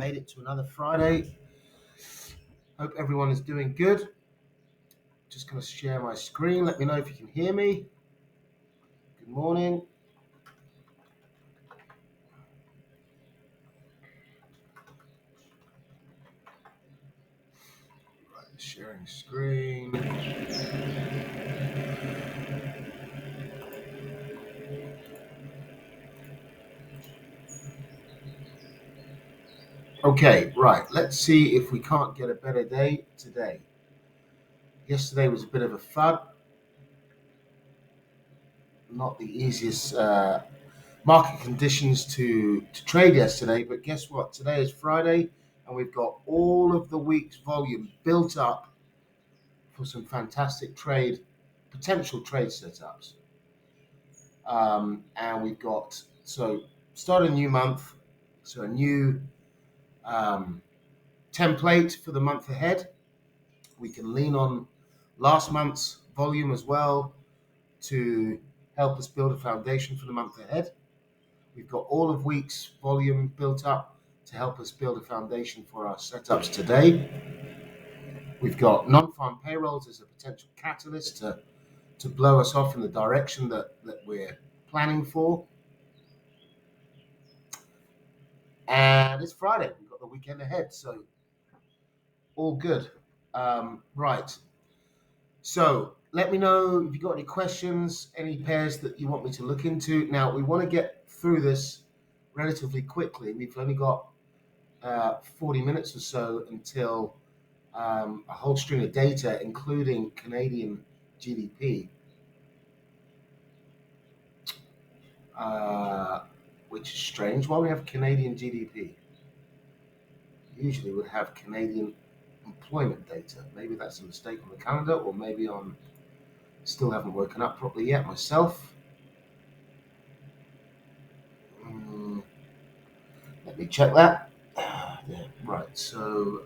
made it to another Friday. Hope everyone is doing good. Just going to share my screen. Let me know if you can hear me. Good morning. Right, sharing screen. Okay, right. Let's see if we can't get a better day today. Yesterday was a bit of a fud. Not the easiest market conditions to trade yesterday, but guess what? Today is Friday, and we've got all of the week's volume built up for some fantastic potential trade setups. And we've got, start a new month, so a new template for the month ahead. We can lean on last month's volume as well to help us build a foundation for the month ahead. We've got all of week's volume built up to help us build a foundation for our setups today. We've got non-farm payrolls as a potential catalyst to blow us off in the direction that we're planning for. And it's Friday. We've got the weekend ahead, so all good. Right. So let me know if you've got any questions, any pairs that you want me to look into. Now, we want to get through this relatively quickly. We've only got 40 minutes or so until a whole string of data, including Canadian GDP, which is strange. Why do we have Canadian GDP? Usually we'd have Canadian employment data. Maybe that's a mistake on the calendar, or maybe I'm still haven't woken up properly yet myself. Let me check that. Yeah, right, so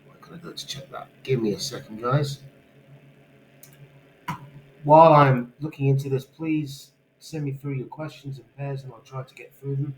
where can I go to check that? Give me a second, guys. While I'm looking into this, please send me through your questions and pairs, and I'll try to get through them.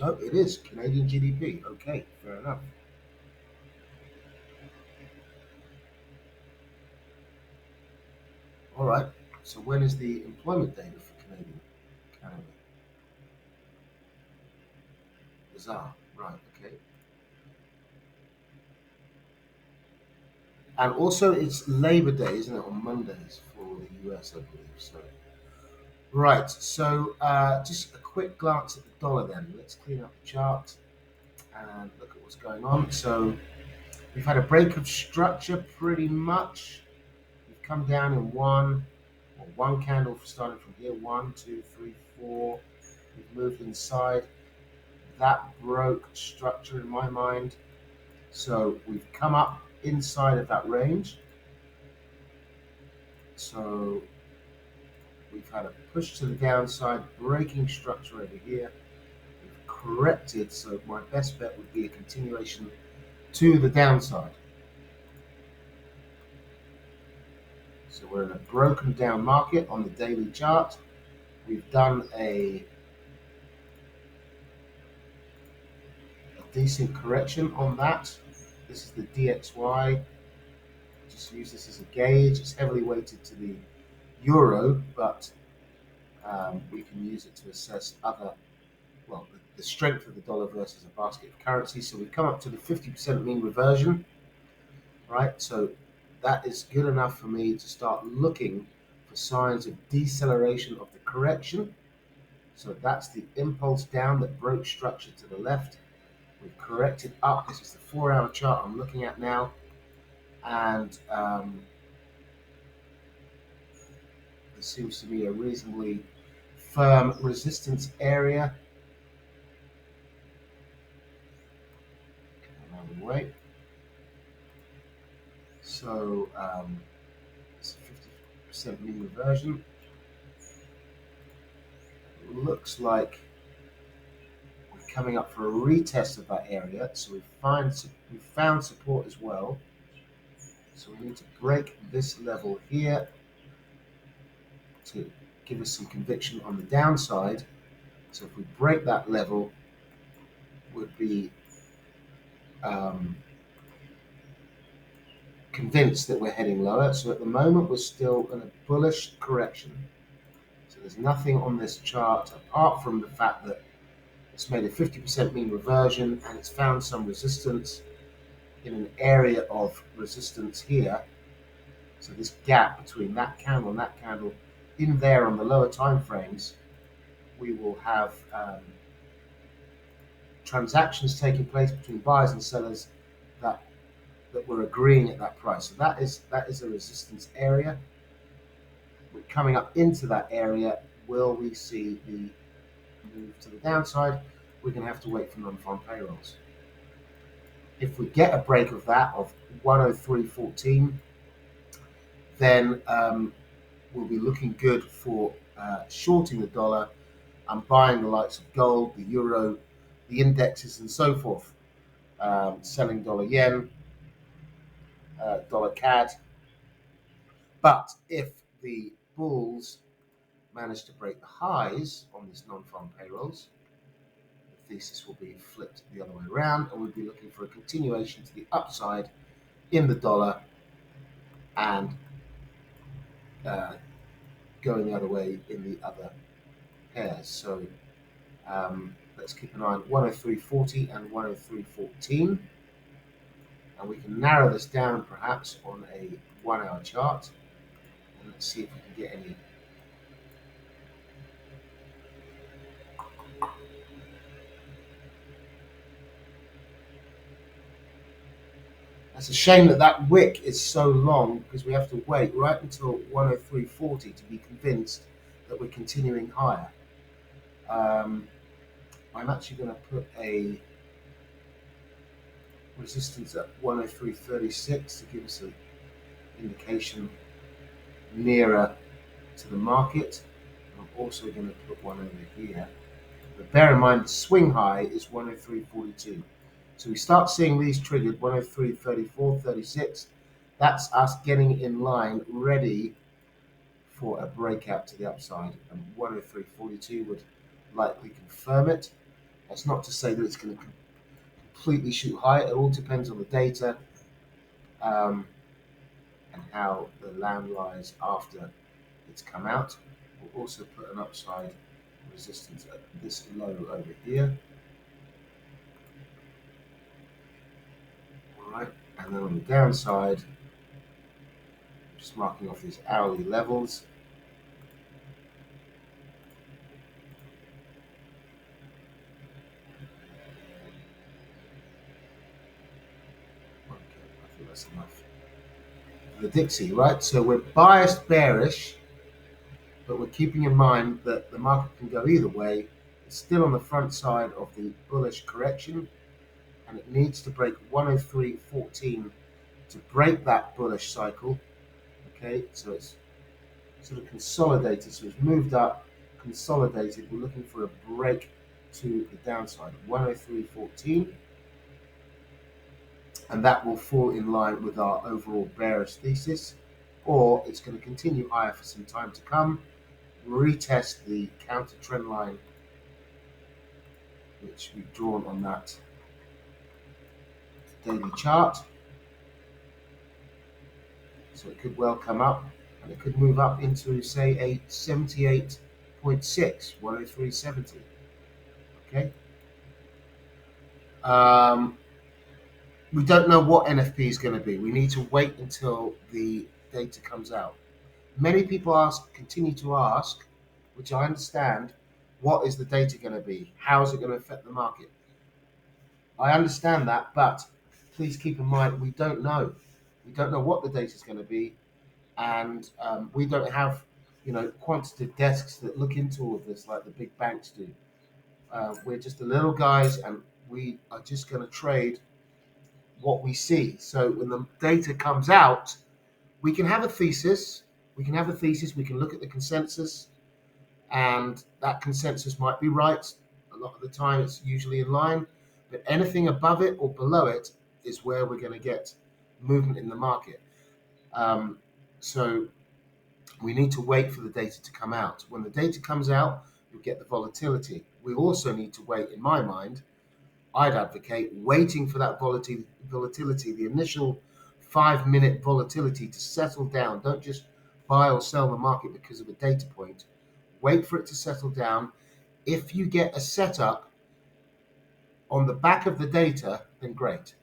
No, it is Canadian GDP. Okay, fair enough. All right. So when is the employment data for Canada? Bizarre. Right. Okay. And also, it's Labor Day, isn't it, on Mondays for the US, I believe. So, right. So, just a quick glance at the dollar then. Let's clean up the chart and look at what's going on. So, we've had a break of structure pretty much. We've come down in one candle starting from here. 1, 2, 3, 4. We've moved inside. That broke structure in my mind. So we've come up inside of that range. So we've had a push to the downside, breaking structure over here. We've corrected, so my best bet would be a continuation to the downside. So we're in a broken down market on the daily chart. We've done a decent correction on that. This is the DXY. Just use this as a gauge. It's heavily weighted to the euro, but we can use it to assess the strength of the dollar versus a basket of currencies. So we've come up to the 50% mean reversion, right? So that is good enough for me to start looking for signs of deceleration of the correction. So that's the impulse down that broke structure to the left. We've corrected up. This is the 4-hour chart I'm looking at now. And there seems to be a reasonably firm resistance area. Another way. So it's a 50% mean reversion. looks like we're coming up for a retest of that area. So we found support as well. So we need to break this level here to give us some conviction on the downside. So if we break that level, would be convinced that we're heading lower. So at the moment, we're still in a bullish correction. So there's nothing on this chart apart from the fact that it's made a 50% mean reversion and it's found some resistance in an area of resistance here. So this gap between that candle and that candle in there on the lower time frames, we will have transactions taking place between buyers and sellers that we're agreeing at that price. So that is a resistance area. We're coming up into that area. Will we see the move to the downside? We're going to have to wait for non-farm payrolls. If we get a break of that of 103.14, then we'll be looking good for shorting the dollar and buying the likes of gold, the euro, the indexes, and so forth. Selling dollar yen, dollar CAD. But if the bulls manage to break the highs on these non-farm payrolls, the thesis will be flipped the other way around, and we'll be looking for a continuation to the upside in the dollar and going the other way in the other pairs. So let's keep an eye on 103.40 and 103.14, and we can narrow this down perhaps on a 1 hour chart, and let's see if we can get any. It's a shame that that wick is so long because we have to wait right until 103.40 to be convinced that we're continuing higher. I'm actually going to put a resistance at 103.36 to give us an indication nearer to the market. I'm also going to put one over here. But bear in mind the swing high is 103.42. So we start seeing these triggered 103.34, 36. That's us getting in line, ready for a breakout to the upside. And 103.42 would likely confirm it. That's not to say that it's going to completely shoot high. It all depends on the data and how the land lies after it's come out. We'll also put an upside resistance at this low over here. All right, and then on the downside, just marking off these hourly levels. Okay, I think that's enough. The Dixie, right? So we're biased bearish, but we're keeping in mind that the market can go either way. It's still on the front side of the bullish correction, and it needs to break 103.14 to break that bullish cycle. Okay, so it's sort of consolidated, so it's moved up, consolidated. We're looking for a break to the downside, 103.14, and that will fall in line with our overall bearish thesis, or it's going to continue higher for some time to come, retest the counter trend line which we've drawn on that daily chart. So it could well come up, and it could move up into, say, a 78.6, 103.70. Okay. We don't know what NFP is going to be. We need to wait until the data comes out. Many people continue to ask, which I understand, what is the data going to be? How is it going to affect the market? I understand that, but please keep in mind we don't know. We don't know what the data is going to be, and we don't have, quantitative desks that look into all of this like the big banks do. We're just the little guys, and we are just going to trade what we see. So when the data comes out, we can have a thesis. We can look at the consensus, and that consensus might be right. A lot of the time, it's usually in line, but anything above it or below it is where we're going to get movement in the market. So we need to wait for the data to come out. When the data comes out, you'll get the volatility. We also need to wait, in my mind, I'd advocate waiting for that volatility, the initial 5 minute volatility to settle down. Don't just buy or sell the market because of a data point. Wait for it to settle down. If you get a setup on the back of the data, then great.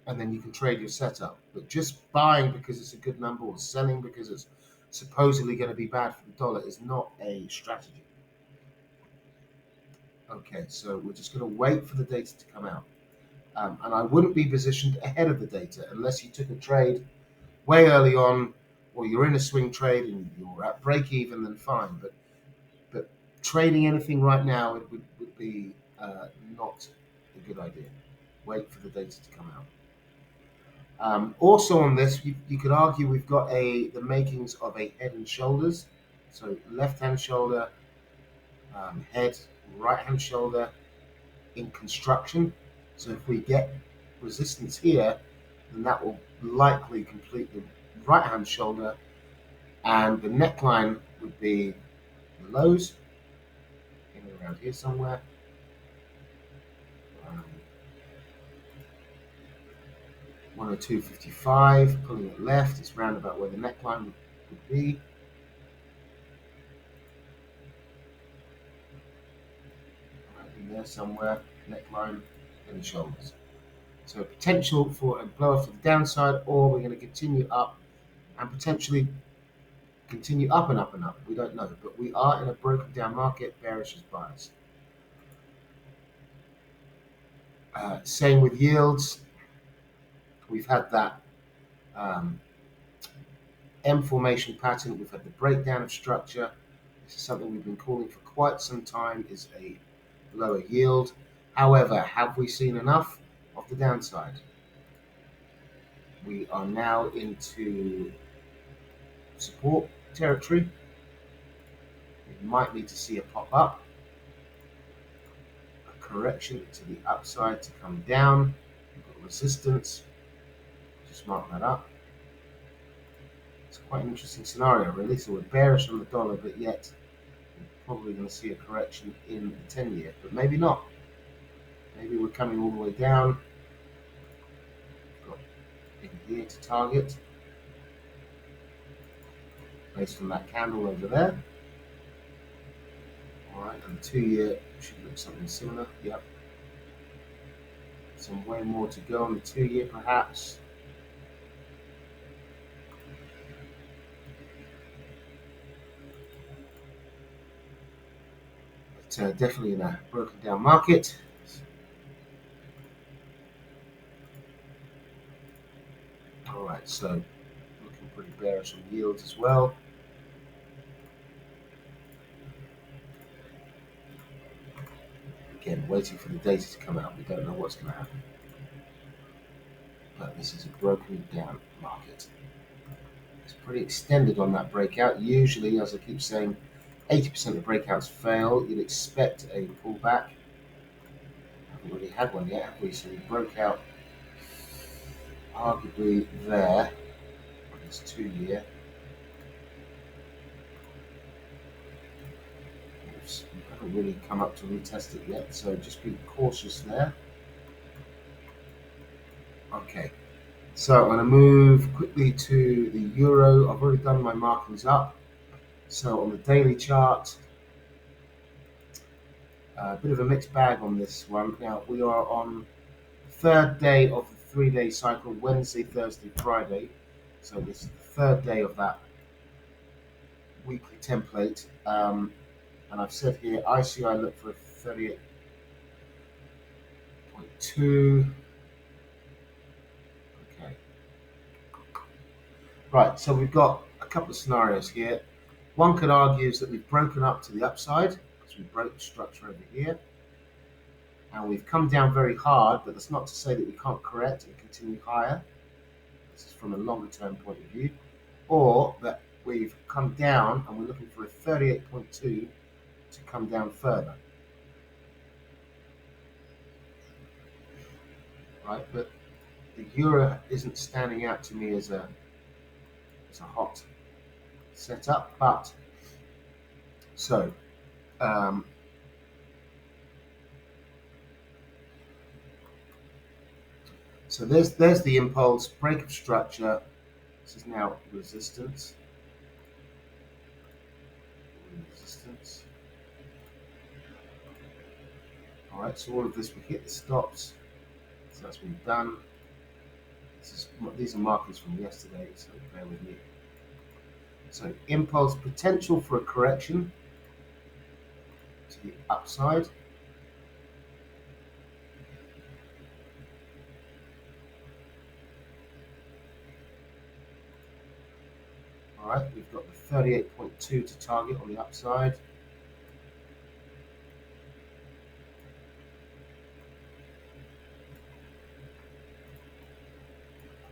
And then you can trade your setup. But just buying because it's a good number or selling because it's supposedly going to be bad for the dollar is not a strategy. Okay, so we're just going to wait for the data to come out. And I wouldn't be positioned ahead of the data unless you took a trade way early on, or you're in a swing trade and you're at break even, then fine. But trading anything right now would be not a good idea. Wait for the data to come out. Also on this, you could argue we've got the makings of a head and shoulders. So left hand shoulder, head, right hand shoulder in construction. So if we get resistance here, then that will likely complete the right hand shoulder, and the neckline would be the lows in and around here somewhere. Um, 102.55, pulling it left, it's round about where the neckline would be. Right in there somewhere, neckline and shoulders. So potential for a blow off to the downside, or we're going to continue up and potentially continue up and up and up. We don't know, but we are in a broken down market, bearish as bias. Same with yields. We've had that M formation pattern. We've had the breakdown of structure. This is something we've been calling for quite some time, is a lower yield. However, have we seen enough of the downside? We are now into support territory. We might need to see a pop up, a correction to the upside to come down. We've got resistance. Just mark that up. It's quite an interesting scenario, really. So we're bearish on the dollar, but yet we're probably going to see a correction in the 10-year, but maybe not. Maybe we're coming all the way down. Got in here to target based on that candle over there. All right, and the 2-year should look something similar. Yep. Some way more to go on the 2-year, perhaps. But definitely in a broken down market. All right, so looking pretty bearish on yields as well. Again, waiting for the data to come out. We don't know what's going to happen. But this is a broken down market. It's pretty extended on that breakout. Usually, as I keep saying, 80% of breakouts fail. You'd expect a pullback. Haven't really had one yet, have we? So we broke out arguably there on this 2-year. We haven't really come up to retest it yet, so just be cautious there. Okay, so I'm going to move quickly to the euro. I've already done my markings up. So on the daily chart, a bit of a mixed bag on this one. Now we are on the third day of the 3-day cycle, Wednesday, Thursday, Friday. So this is the third day of that weekly template. And I've said here, ICI look for a 38.2. Okay. Right, so we've got a couple of scenarios here. One could argue is that we've broken up to the upside because we broke the structure over here. And we've come down very hard, but that's not to say that we can't correct and continue higher. This is from a longer term point of view. Or that we've come down and we're looking for a 38.2 to come down further. Right, but the euro isn't standing out to me as a hot setup, but so um, so there's the impulse break of structure. This is now resistance. All right, so all of this we hit the stops, so that's been done. These are markers from yesterday, so bear with me. So impulse potential for a correction to the upside. All right, we've got the 38.2 to target on the upside.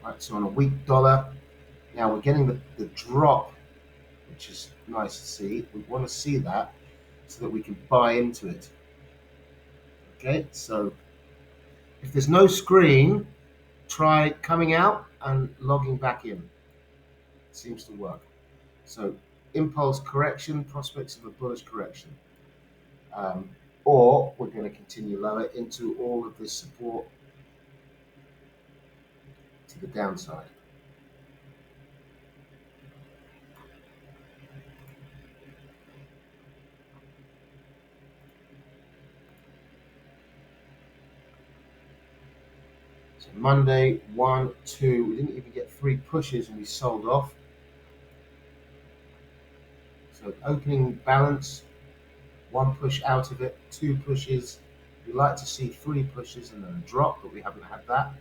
All right, so on a weak dollar, now we're getting the drop, which is nice to see. We want to see that so that we can buy into it. Okay, so if there's no screen, try coming out and logging back in. It seems to work. So impulse correction, prospects of a bullish correction. Or we're going to continue lower into all of this support to the downside. So Monday, 1, 2, we didn't even get 3 pushes and we sold off. So opening balance, 1 push out of it, 2 pushes. We like to see 3 pushes and then a drop, but we haven't had that.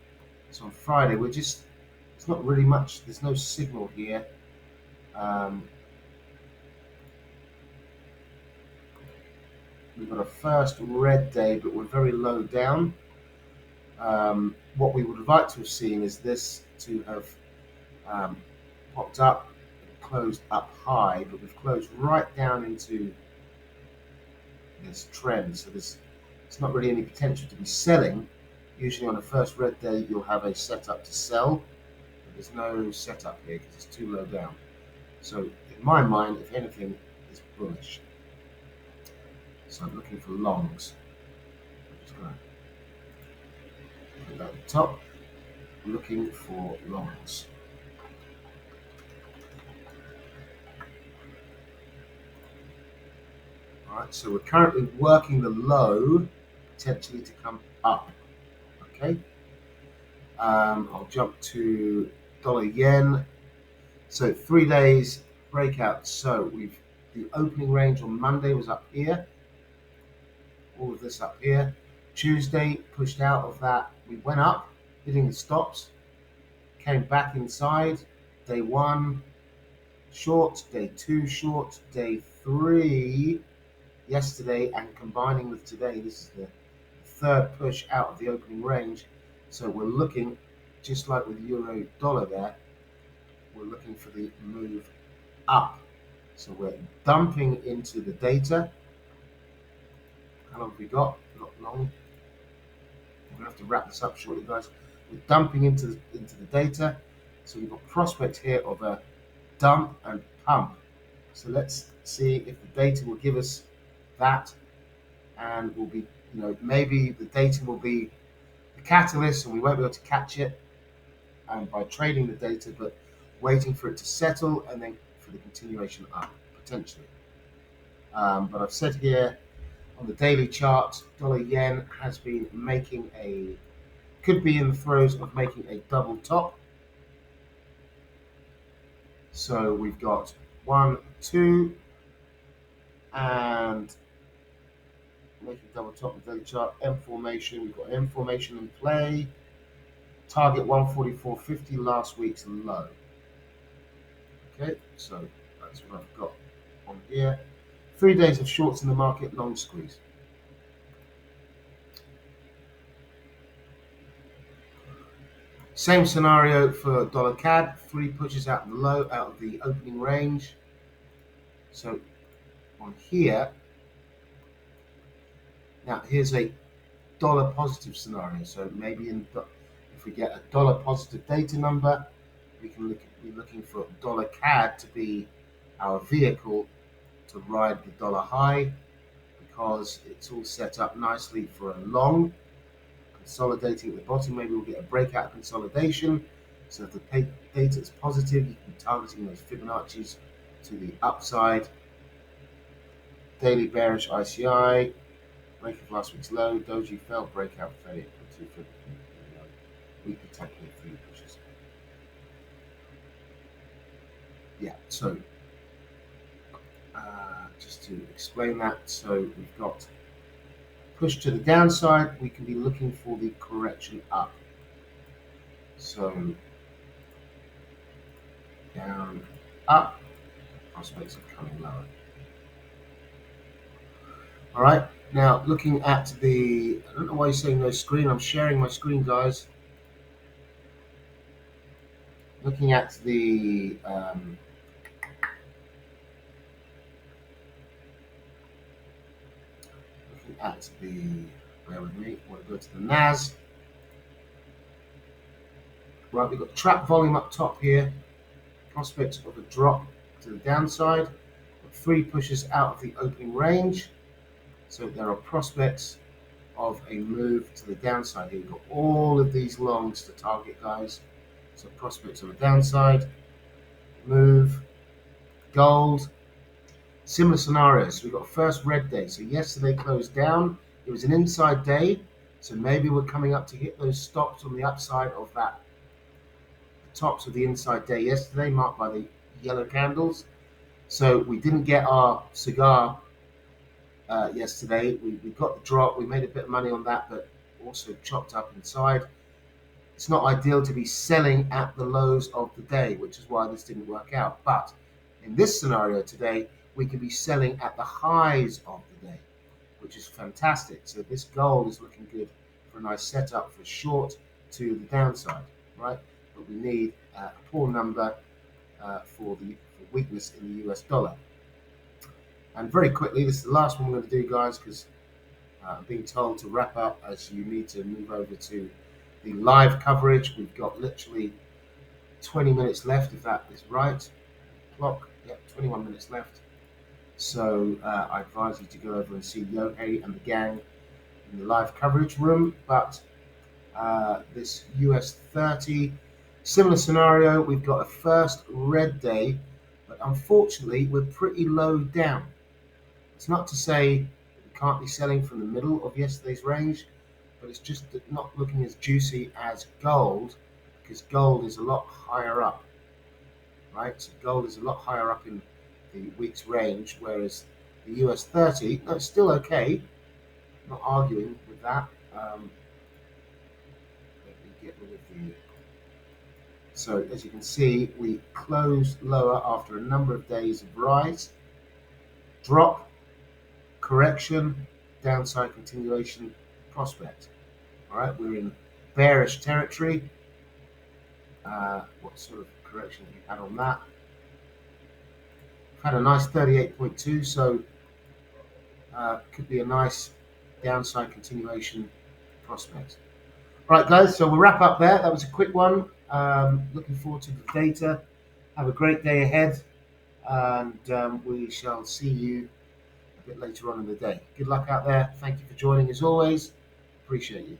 So on Friday, it's not really much, there's no signal here. We've got a first red day, but we're very low down. What we would have liked to have seen is this to have popped up and closed up high, but we've closed right down into this trend. So there's not really any potential to be selling. Usually on a first red day, you'll have a setup to sell, but there's no setup here because it's too low down. So in my mind, if anything, it's bullish. So I'm looking for longs. I'm just going to put that at the top. I'm looking for longs. All right, so we're currently working the low, potentially to come up. Okay. I'll jump to dollar yen. So 3 days breakout. So the opening range on Monday was up here. All of this up here. Tuesday pushed out of that. We went up, hitting the stops, came back inside. Day 1 short, day 2 short, day 3 yesterday, and combining with today, this is the third push out of the opening range. So we're looking, just like with euro dollar there, we're looking for the move up. So we're dumping into the data. How long have we got? Not long. We're going to have to wrap this up shortly, guys. We're dumping into the data. So we've got prospects here of a dump and pump. So let's see if the data will give us that, and will be, maybe the data will be the catalyst and we won't be able to catch it by trading the data, but waiting for it to settle and then for the continuation up, potentially. But I've said here on the daily chart, dollar yen has been could be in the throes of making a double top. So we've got 1, 2, and making double top of the daily chart, M formation. We've got M formation in play. Target 144.50, last week's low. Okay, so that's what I've got on here. 3 days of shorts in the market, long squeeze. Same scenario for dollar CAD, 3 pushes out of the opening range. So on here, now here's a dollar positive scenario. So maybe if we get a dollar positive data number, we can be looking for dollar CAD to be our vehicle to ride the dollar high, because it's all set up nicely for a long consolidating at the bottom. Maybe we'll get a breakout consolidation. So if the data is positive, you can be targeting those Fibonacci's to the upside. Daily bearish ICI, break of last week's low, doji fell, breakout failure, weekly technical 3 pushes. Yeah, so just to explain that, so we've got push to the downside, we can be looking for the correction up. So down, up, prospects are coming lower. All right, now looking at I don't know why you're saying no screen, I'm sharing my screen, guys. Looking at bear with me, I want to go to the NAS. Right, we've got trap volume up top here, prospects of a drop to the downside, 3 pushes out of the opening range. So there are prospects of a move to the downside here. We've got all of these longs to target, guys. So prospects on the downside, move, gold. Similar scenarios. So we've got first red day. So yesterday closed down. It was an inside day. So maybe we're coming up to hit those stops on the upside of that. The tops of the inside day yesterday, marked by the yellow candles. So we didn't get our cigar yesterday. We got the drop. We made a bit of money on that, but also chopped up inside. It's not ideal to be selling at the lows of the day, which is why this didn't work out. But in this scenario today, we can be selling at the highs of the day, which is fantastic. So this gold is looking good for a nice setup for short to the downside, right? But we need a poor number for weakness in the US dollar. And very quickly, this is the last one we're going to do, guys, because I'm being told to wrap up as you need to move over to the live coverage. We've got literally 20 minutes left, if that is right. Clock, yep, 21 minutes left. So I advise you to go over and see Yohei and the gang in the live coverage room. But this US 30, similar scenario, we've got a first red day, but unfortunately we're pretty low down. It's not to say we can't be selling from the middle of yesterday's range, but it's just not looking as juicy as gold, because gold is a lot higher up, right? So gold is a lot higher up in the week's range, whereas the US 30, no, it's still okay. I'm not arguing with that. Let me get rid of the. So as you can see, we closed lower after a number of days of rise, drop, correction, downside continuation, prospect. All right, we're in bearish territory. What sort of correction have we had on that? We've had a nice 38.2, so could be a nice downside continuation prospect. Right, guys, so we'll wrap up there. That was a quick one. Looking forward to the data. Have a great day ahead, and we shall see you a bit later on in the day. Good luck out there. Thank you for joining as always. Appreciate you.